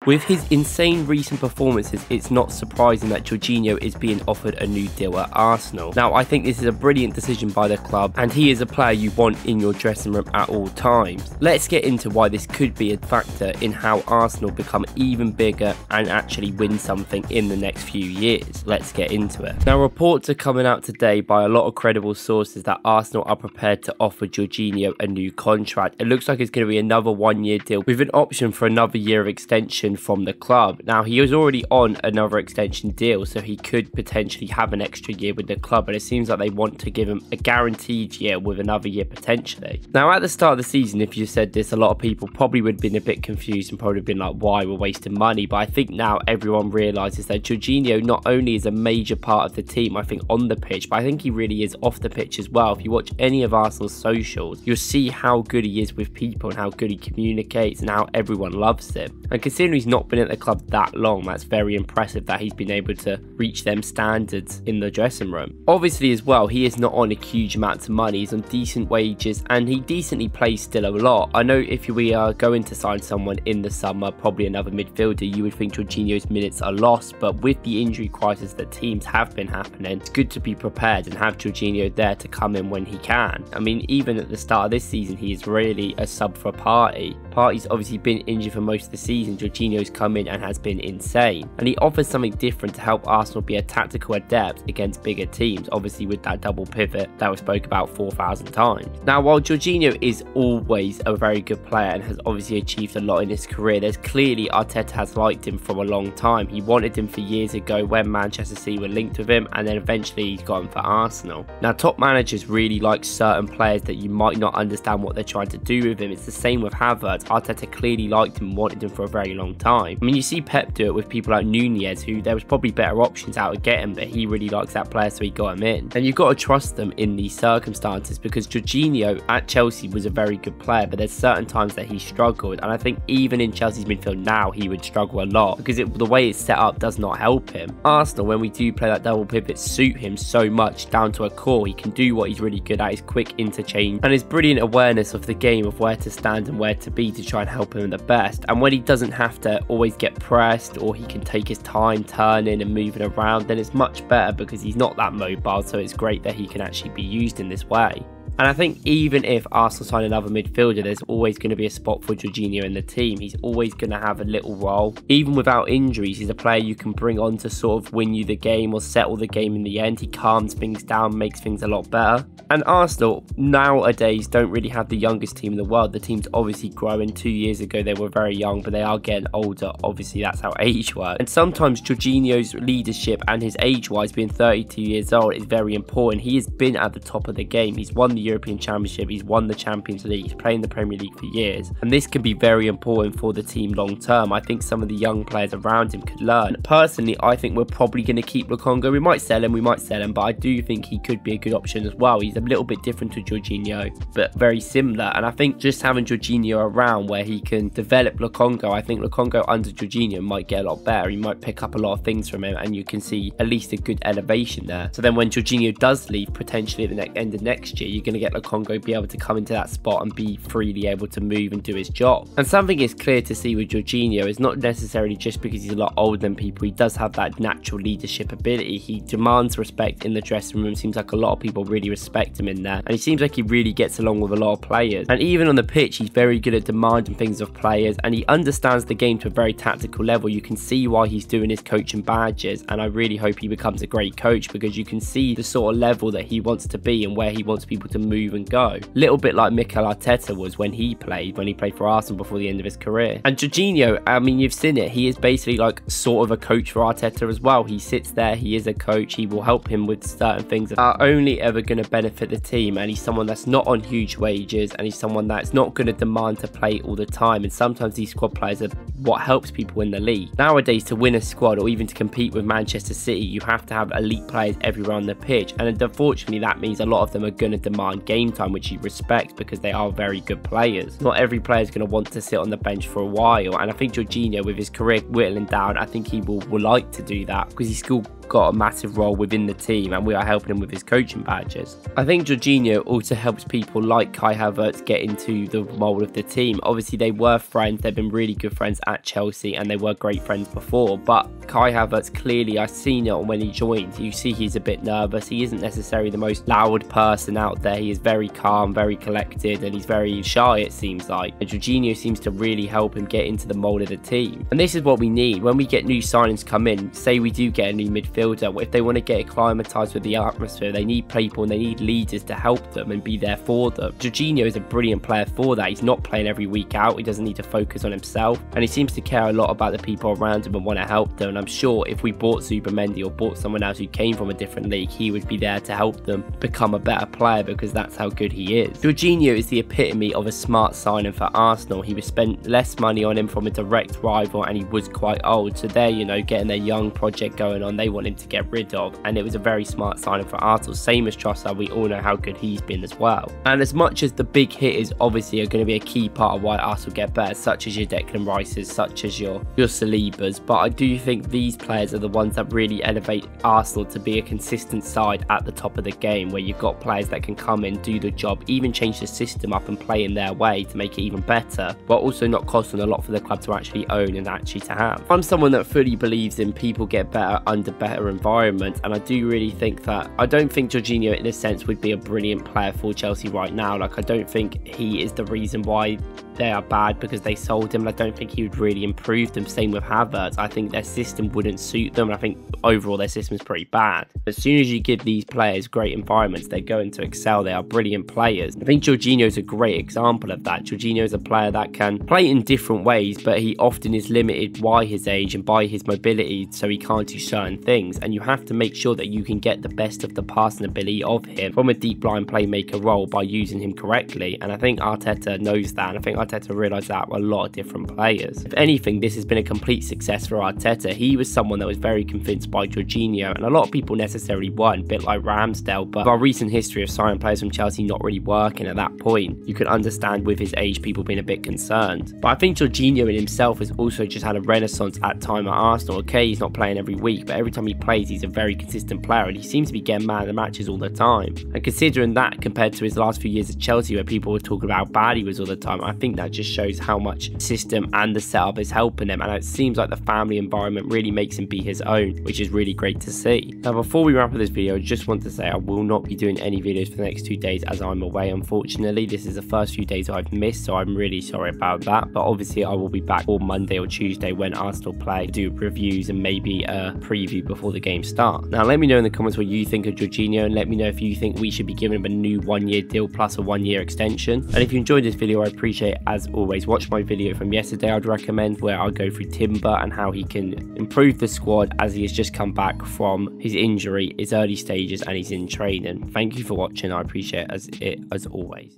With his insane recent performances, it's not surprising that Jorginho is being offered a new deal at Arsenal. Now, I think this is a brilliant decision by the club, and he is a player you want in your dressing room at all times. Let's get into why this could be a factor in how Arsenal become even bigger and actually win something in the next few years. Let's get into it. Now, reports are coming out today by a lot of credible sources that Arsenal are prepared to offer Jorginho a new contract. It looks like it's going to be another one-year deal with an option for another year of extension from the club. Now, he was already on another extension deal, so he could potentially have an extra year with the club, but it seems like they want to give him a guaranteed year with another year potentially. Now, at the start of the season, if you said this, a lot of people probably would have been a bit confused and probably been like, why we're wasting money? But I think now everyone realises that Jorginho not only is a major part of the team, I think on the pitch, but I think he really is off the pitch as well. If you watch any of Arsenal's socials, you'll see how good he is with people and how good he communicates and how everyone loves him. And considering he's not been at the club that long, that's very impressive that he's been able to reach them standards in the dressing room. Obviously as well, he is not on a huge amount of money, he's on decent wages and he decently plays still a lot. I know if we are going to sign someone in the summer, probably another midfielder, you would think Jorginho's minutes are lost, but with the injury crisis that teams have been happening, it's good to be prepared and have Jorginho there to come in when he can. I mean, even at the start of this season, he is really a sub for Partey. Partey's obviously been injured for most of the season. Jorginho's come in and has been insane, and he offers something different to help Arsenal be a tactical adept against bigger teams, obviously with that double pivot that was spoke about 4,000 times. Now, while Jorginho is always a very good player and has obviously achieved a lot in his career, there's clearly Arteta has liked him for a long time. He wanted him for years ago when Manchester City were linked with him, and then eventually he's got him for Arsenal. Now, top managers really like certain players that you might not understand what they're trying to do with him. It's the same with Havertz. Arteta clearly liked him and wanted him for a very long time. I mean, you see Pep do it with people like Nunez, who there was probably better options out to get him, but he really likes that player, so he got him in. And you've got to trust them in these circumstances, because Jorginho at Chelsea was a very good player, but there's certain times that he struggled, and I think even in Chelsea's midfield now he would struggle a lot because the way it's set up does not help him. Arsenal, when we do play that double pivot, suit him so much down to a core. He can do what he's really good at, his quick interchange and his brilliant awareness of the game, of where to stand and where to be to try and help him the best. And when he doesn't have to always get pressed, or he can take his time turning and moving around, then it's much better because he's not that mobile, so it's great that he can actually be used in this way. And I think even if Arsenal sign another midfielder, there's always going to be a spot for Jorginho in the team. He's always going to have a little role. Even without injuries, he's a player you can bring on to sort of win you the game or settle the game in the end. He calms things down, makes things a lot better. And Arsenal nowadays don't really have the youngest team in the world. The team's obviously growing. 2 years ago they were very young, but they are getting older. Obviously that's how age works. And sometimes Jorginho's leadership and his age-wise, being 32 years old, is very important. He has been at the top of the game. He's won the European Championship, he's won the Champions League, he's playing the Premier League for years, and this can be very important for the team long term. I think some of the young players around him could learn. Personally, I think we're probably going to keep Lokonga. We might sell him, but I do think he could be a good option as well. He's a little bit different to Jorginho, but very similar, and I think just having Jorginho around where he can develop Lokonga, I think Lokonga under Jorginho might get a lot better. He might pick up a lot of things from him, and you can see at least a good elevation there. So then when Jorginho does leave, potentially at the end of next year, you're going to get Lokonga be able to come into that spot and be freely able to move and do his job. And something is clear to see with Jorginho is not necessarily just because he's a lot older than people. He does have that natural leadership ability. He demands respect in the dressing room. Seems like a lot of people really respect him in there, and he seems like he really gets along with a lot of players. And even on the pitch, he's very good at demanding things of players, and he understands the game to a very tactical level. You can see why he's doing his coaching badges, and I really hope he becomes a great coach, because you can see the sort of level that he wants to be and where he wants people to move and go. Little bit like Mikel Arteta was when he played for Arsenal before the end of his career. And Jorginho, I mean, you've seen it, he is basically like sort of a coach for Arteta as well. He sits there, he is a coach, he will help him with certain things that are only ever going to benefit the team, and he's someone that's not on huge wages, and he's someone that's not going to demand to play all the time, and sometimes these squad players are what helps people in the league. Nowadays, to win a squad or even to compete with Manchester City, you have to have elite players everywhere on the pitch, and unfortunately that means a lot of them are going to demand game time, which you respect because they are very good players. Not every player is going to want to sit on the bench for a while, and I think Jorginho, with his career whittling down, I think he will like to do that because he's still got a massive role within the team, and we are helping him with his coaching badges. I think Jorginho also helps people like Kai Havertz get into the mould of the team. Obviously, they were friends. They've been really good friends at Chelsea, and they were great friends before. But Kai Havertz, clearly, I've seen it when he joined. You see he's a bit nervous. He isn't necessarily the most loud person out there. He is very calm, very collected, and he's very shy, it seems like. And Jorginho seems to really help him get into the mould of the team. And this is what we need. When we get new signings come in, say we do get a new midfielder, if they want to get acclimatised with the atmosphere, they need people and they need leaders to help them and be there for them. Jorginho is a brilliant player for that. He's not playing every week out. He doesn't need to focus on himself, and he seems to care a lot about the people around him and want to help them. And I'm sure if we bought Zubimendi or bought someone else who came from a different league, he would be there to help them become a better player, because that's how good he is. Jorginho is the epitome of a smart signing for Arsenal. He was spent less money on him from a direct rival, and he was quite old, so they're, you know, getting their young project going on. They want him to get rid of, and it was a very smart signing for Arsenal. Same as Trossard, we all know how good he's been as well. And as much as the big hitters obviously are going to be a key part of why Arsenal get better, such as your Declan Rices, such as your Salibas, but I do think these players are the ones that really elevate Arsenal to be a consistent side at the top of the game, where you've got players that can come in, do the job, even change the system up and play in their way to make it even better, but also not costing a lot for the club to actually own and actually to have. I'm someone that fully believes in people get better under better environments, and I do really think that I don't think Jorginho in a sense would be a brilliant player for Chelsea right now. Like, I don't think he is the reason why they are bad because they sold him. I don't think he would really improve them. Same with Havertz. I think their system wouldn't suit them, and I think overall their system is pretty bad. As soon as you give these players great environments, they're going to excel. They are brilliant players. I think Jorginho is a great example of that. Jorginho is a player that can play in different ways, but he often is limited by his age and by his mobility, so he can't do certain things, and you have to make sure that you can get the best of the passing ability of him from a deep line playmaker role by using him correctly. And I think Arteta knows that, and I think Arteta realised that with a lot of different players. If anything, this has been a complete success for Arteta. He was someone that was very convinced by Jorginho, and a lot of people necessarily weren't, a bit like Ramsdale, but with our recent history of signing players from Chelsea not really working at that point, you can understand with his age people being a bit concerned. But I think Jorginho in himself has also just had a renaissance at time at Arsenal. Okay, he's not playing every week, but every time he plays, he's a very consistent player, and he seems to be getting man of the matches all the time. And considering that compared to his last few years at Chelsea, where people were talking about how bad he was all the time, I think that just shows how much system and the setup is helping him, and it seems like the family environment really makes him be his own, which is really great to see. Now, before we wrap up this video, I just want to say I will not be doing any videos for the next 2 days as I'm away. Unfortunately, this is the first few days I've missed, so I'm really sorry about that, but obviously I will be back on Monday or Tuesday when Arsenal play, do reviews and maybe a preview before the game start. Now, let me know in the comments what you think of Jorginho, and let me know if you think we should be giving him a new 1-year deal plus a 1-year extension. And if you enjoyed this video, I appreciate it as always. Watch my video from yesterday I'd recommend, where I'll go through Timber and how he can improve the squad as he has just come back from his injury, his early stages, and he's in training. Thank you for watching. I appreciate it as always.